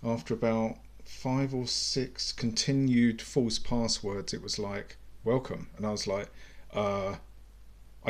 after about 5 or 6 continued false passwords, it was like, welcome. And I was like, I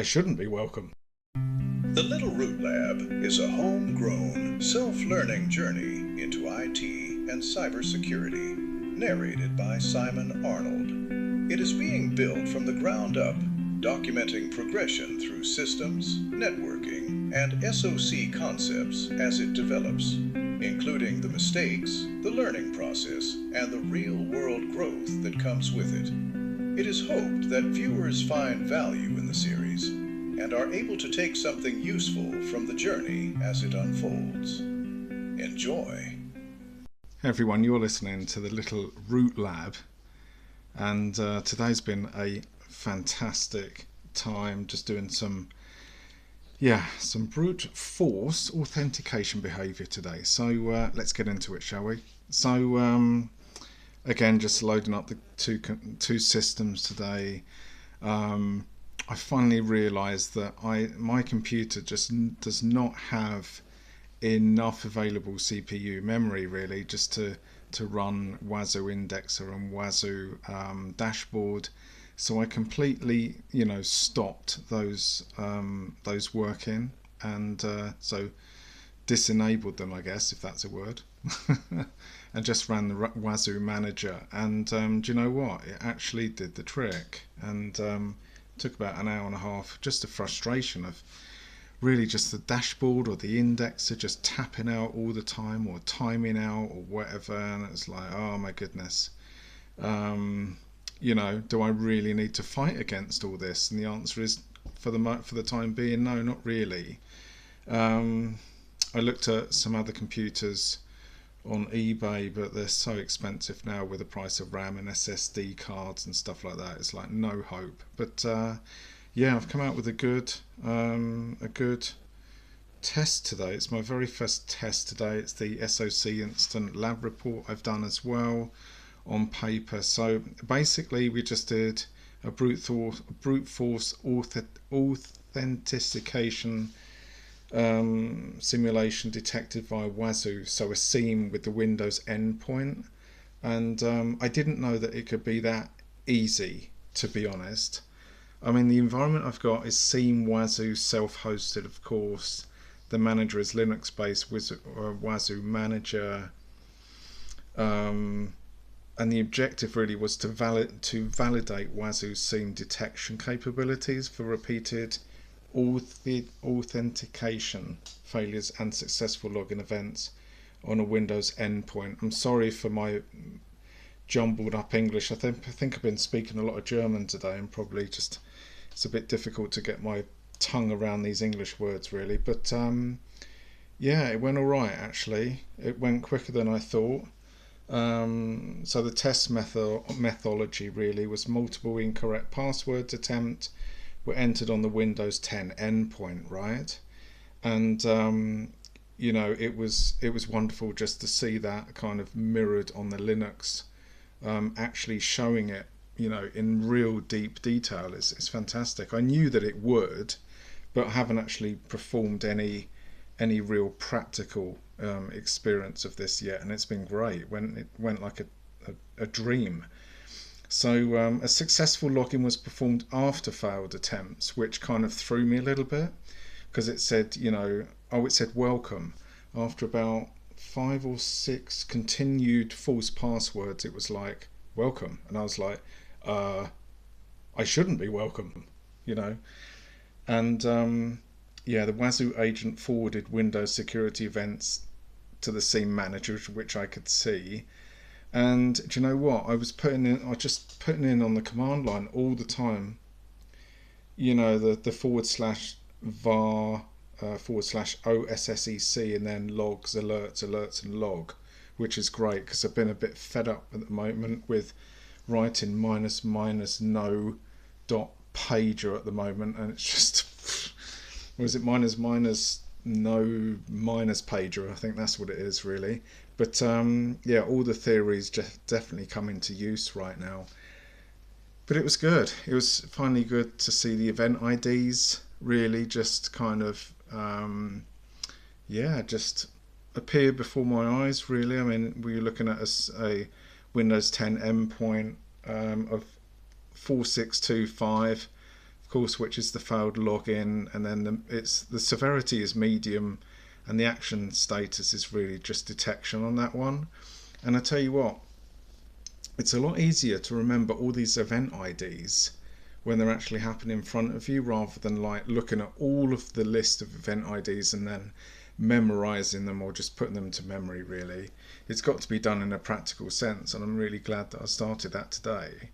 shouldn't be welcome. The Little Root Lab is a homegrown, self-learning journey into IT and cybersecurity, narrated by Simon Arnold. It is being built from the ground up, documenting progression through systems, networking, and SOC concepts as it develops, including the mistakes, the learning process, and the real-world growth that comes with it. It is hoped that viewers find value in the series and are able to take something useful from the journey as it unfolds. Enjoy. Hey everyone, you're listening to the Little Root Lab, and today's been a fantastic time just doing some brute force authentication behavior today. So let's get into it, shall we? So again, just loading up the two systems today. I finally realised that my computer just does not have enough available CPU memory really just to run Wazuh indexer and Wazuh dashboard. So I completely stopped those working, and so disenabled them, I guess, if that's a word, and just ran the Wazuh manager. And do you know what? It actually did the trick, and took about an hour and a half. Just a frustration of really just the dashboard or the indexer just tapping out all the time or timing out or whatever, and it's like, oh my goodness, do I really need to fight against all this? And the answer is, for the time being, no, not really. I looked at some other computers on eBay, but they're so expensive now with the price of RAM and SSD cards and stuff like that. It's like no hope. But yeah, I've come out with a good test today. It's my very first test today. It's the SOC Instant Lab report I've done as well on paper. So basically, we just did a brute force authentication simulation detected via Wazuh, so a SIEM with the Windows endpoint. And I didn't know that it could be that easy, to be honest. I mean, the environment I've got is SIEM Wazuh self-hosted, of course. The manager is Linux-based Wazuh manager. And the objective really was to validate Wazuh's SIEM detection capabilities for repeated authentication failures and successful login events on a Windows endpoint. I'm sorry for my jumbled up English. I think I've been speaking a lot of German today, and probably just it's a bit difficult to get my tongue around these English words really. But yeah, it went all right actually. It went quicker than I thought. So the test methodology really was multiple incorrect passwords attempt were entered on the Windows 10 endpoint, right? And it was wonderful just to see that kind of mirrored on the Linux, actually showing it, in real deep detail. It's fantastic. I knew that it would, but haven't actually performed any real practical experience of this yet, and it's been great. It went like a dream. So a successful login was performed after failed attempts, which kind of threw me a little bit, because it said, it said welcome. After about 5 or 6 continued false passwords, it was like, welcome. And I was like, I shouldn't be welcome, And yeah, the Wazuh agent forwarded Windows security events to the SIEM manager, which I could see. And do you know what? I was just putting in on the command line all the time, the /var /OSSEC and then logs, alerts and log, which is great because I've been a bit fed up at the moment with writing --no dot pager at the moment, and it's just, was it minus no minus pager? I think that's what it is really. But yeah, all the theories just definitely come into use right now. But it was good. It was finally good to see the event IDs really just kind of yeah, just appear before my eyes, really. I mean, we were looking at a Windows 10 endpoint of 4625, of course, which is the failed login, and then the severity is medium, and the action status is really just detection on that one. And I tell you what, it's a lot easier to remember all these event IDs when they're actually happening in front of you, rather than like looking at all of the list of event IDs and then memorizing them or just putting them to memory. Really, it's got to be done in a practical sense, and I'm really glad that I started that today.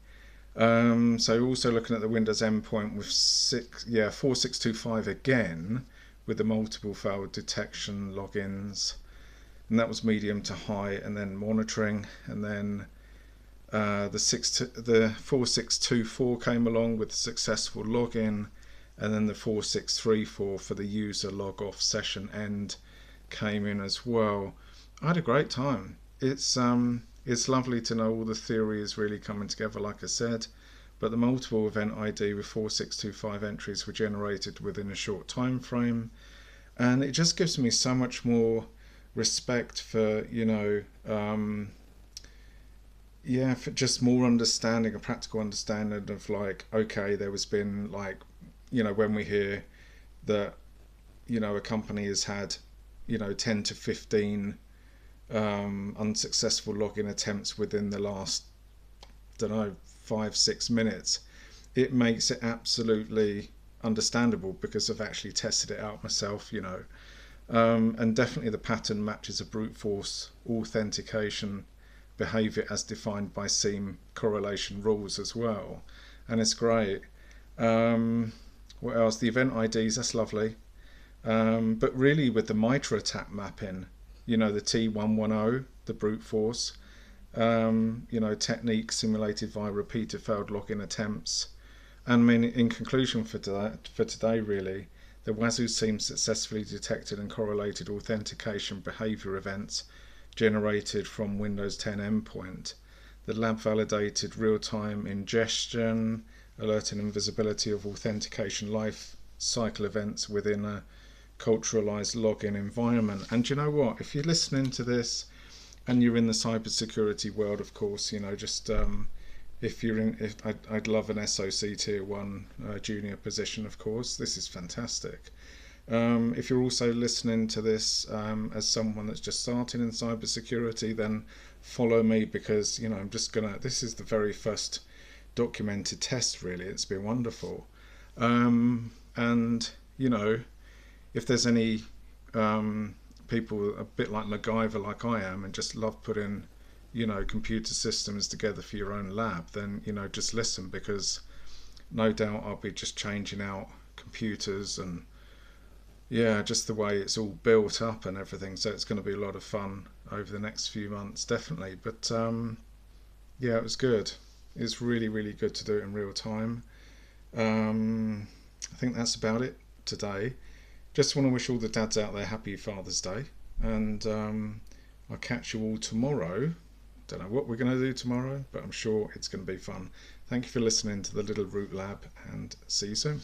So also looking at the Windows endpoint with 4625 again, with the multiple failed detection logins, and that was medium to high, and then monitoring, and then the 4624 came along with successful login, and then the 4634 for the user log off session end came in as well. I had a great time. It's lovely to know all the theory is really coming together, like I said, but the multiple event ID with 4625 entries were generated within a short time frame, and it just gives me so much more respect for, for just more understanding, a practical understanding of like, okay, there has been like, when we hear that, a company has had, 10 to 15 unsuccessful login attempts within the last, 5-6 minutes, it makes it absolutely understandable because I've actually tested it out myself, and definitely the pattern matches a brute force authentication behavior as defined by SIEM correlation rules as well, and it's great. What else? The event IDs, that's lovely. But really with the MITRE attack mapping, the T110, the brute force, technique simulated via repeated failed login attempts. And I mean, in conclusion for today, really, the Wazuh SIEM successfully detected and correlated authentication behavior events generated from Windows 10 endpoint. The lab validated real-time ingestion, alerting and visibility of authentication life cycle events within a culturalized login environment. And you know what? If you're listening to this and you're in the cybersecurity world, of course, I'd love an SOC Tier 1 junior position, of course. This is fantastic. If you're also listening to this as someone that's just starting in cybersecurity, then follow me, because this is the very first documented test, really. It's been wonderful. And if there's any people a bit like MacGyver like I am and just love putting computer systems together for your own lab, then just listen, because no doubt I'll be just changing out computers and just the way it's all built up and everything. So it's going to be a lot of fun over the next few months, definitely. But it was good. It's really, really good to do it in real time. I think that's about it today. Just want to wish all the dads out there happy Father's Day, and I'll catch you all tomorrow. Don't know what we're going to do tomorrow, but I'm sure it's going to be fun. Thank you for listening to the Little Root Lab, and see you soon.